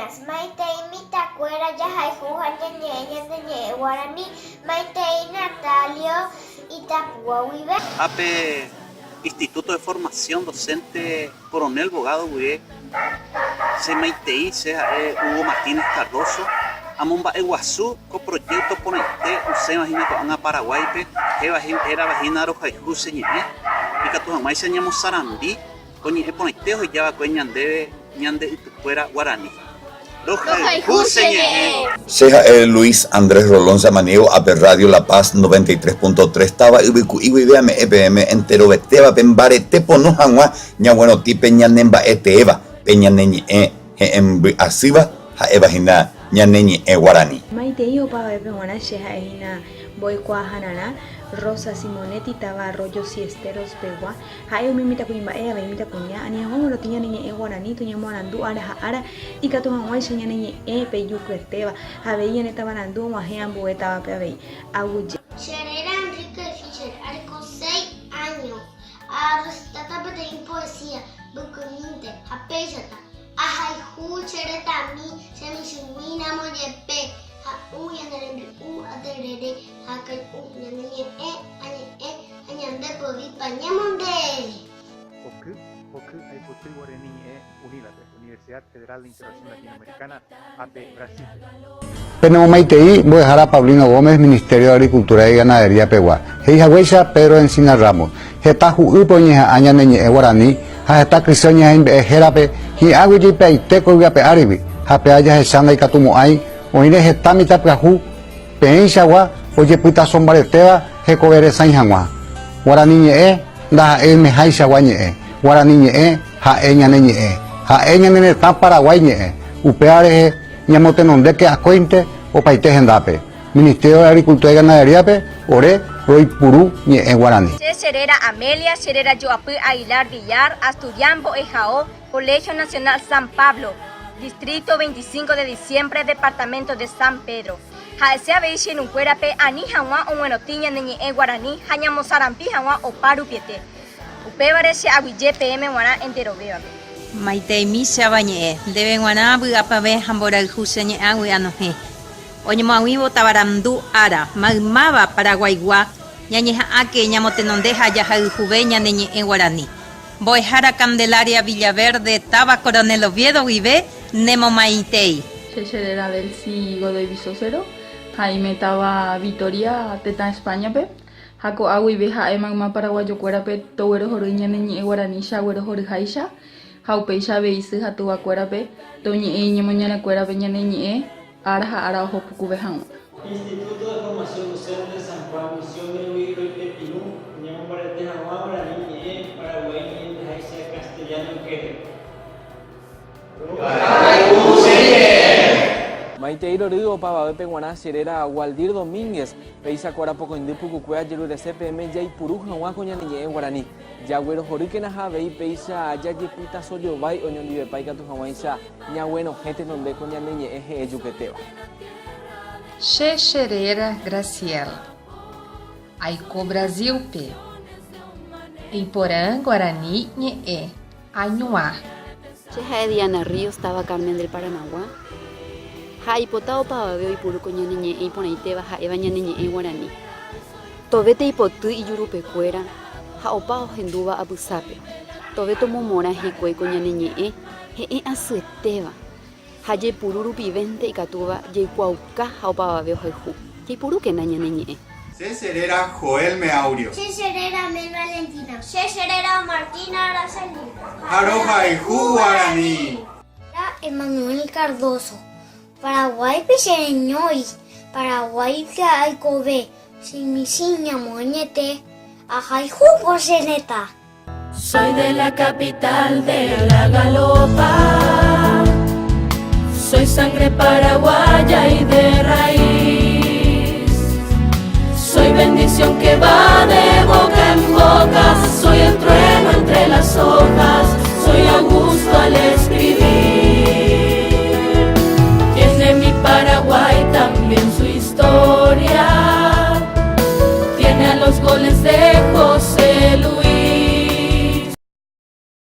niñas, Maitei Mitacuera, Yajaijuja, Ñeñe, Guaraní, Maitei Natalio, Itapúa, Huive. APE, Instituto de Formación Docente Coronel Bogado Huive, se Maitei, se Hugo Martínez Cardoso, Amomba Eguazú, coproyecto Ponete, Use, imagínate, a Paraguay, era vagina Rojaiju, señor, y Catuamay se llamó Sarandí, coñe, Ponete, y ya va coñan debe. Ñande fuera guaraní. Seja Luis Andrés Rolón Samaniego, APE Radio La Paz 93.3, estaba veame EPM entero beteba pembare tepo no hanwa ña bueno ti peña nemba eteva peña neñi asiva ha evagina ña neñi guaraní. Maitei opa bepengwana sheha ehina boy kwa hanana Rosa Simonetti tava Arroyo Siesteros Pegua hayo mimita kuimba mimita kunya ani hango lo tinya ni guaraní tunya morandu ara y katu hango shenya ni peyu kreteva habeye neta banandu maheambu etaba pebe aguye Sherera Enrique Fischer, con 6 años, arrestata de poesía, bucuminte, apesata, ajaihu chereta mi, semishumina moyepe, uyanere, aderere, hakai uyanere, añande podi pañamonde. Hoku, Aipotri Guaraní, Universidad Federal de Integración Latinoamericana, APE Brasil. Penemo Maitei, voy a dejar a Paulino Gómez, Ministerio de Agricultura y Ganadería Pegua. Heija Huecha, Pedro Encina Ramos. Heta Juupoñeja, Aña Neñe Guaraní, Heta Crisoña en Jerape, y Aguipe Aiteco y Ape Aribi, Ape Aya Hesana y Catumoay, Oine Hetamita Prahu, Peinchagua, Oye Puta Sombareteba, Jecovere Sanjangua. Guaraní da Mejaisha Guañe, Guaraní ha Eña Neñe, ha Eña Nene Tan Paraguay, Upeare. Ñamotenonde que acointe o paite gendape. Ministerio de Agricultura y Ganadería pe, ore, roi purú, ni en guaraní. Serera Amelia, Serera Yoapú Aguilar Villar, Asturiambo Ejao, Colegio Nacional San Pablo, Distrito 25 de Diciembre, Departamento de San Pedro. Jaesea Beishi en un cuerape, Ani Hanwa, o Buenotiña, Neñi en guaraní, Hañamo Sarampi Hanwa o Parupiete. Upebarese Aguille PM Guará entero Bebabe. Maitei misa bañe debe guaná buapa ve hamboral huseñe agui anoje oñemo aguibo tabarandu ara magmaba paraguaygua ñañeja ake ñamotenondeja yaja juveña neñe en guaraní boejara Candelaria Villaverde taba Coronel Oviedo vive nemo Maitei Serera del Si Godoy Bisocero Jaime taba Vitoria teta España pe Jaco agui beja magma paraguayo cuerape towero joriña neñe en guaraní shawero jorijaisha Jaupeisha veisi hatu acuerape, doñe mañana cuerape ñaneñe, ara ojo pucubejan. Instituto de Formación Docente de San Juan, Misión de Huigro y Pepinú, ñamo para el Tejaguá, para niñe, Paraguay, y Jaisa castellano que. Maiteiro Río Pava Bepe Guaná Serera Waldir Domínguez Peisa Cuarapoco Indipu Cucuea Yerure CPM Yay Puruja Huacoña Niñe Guaraní Yagüero Joriquena Javei Peisa Yayi Puta Soyo Bay Oñon Dive Paica Tu Hawaisa Ñahueno Gente Donde Coña Niñe Eje Yuqueteva Xerera Graciela Aico Brasil P Iporã Guarani Ñe Añuá Cheja Diana Ríos estaba Carmen del Paranagua Haipotao Pava Veo y Puru Coña Niñe y Poneiteva Jaebaña Niñe en Guaraní Tobete Ipotu y Yurupe Cuera Jaopao Genduba Abusape Tobeto Momora Hecue Coña Niñe Asueteva Haye Pururu Vivente y Catuba Yecuauca Jaopava Veo Jeju Yepuru que Naña Niñe Serera Joel Meaurio Serera Mel Valentina Serera Martina Araceli Jaroja y Guaraní Emanuel Cardoso Paraguay Pechereñoy, Paraguay Aicobe, Simisiña Moñete, Ajay Jugo Seneta. Soy de la capital de la galopa, soy sangre paraguaya y de raíz, soy bendición que va de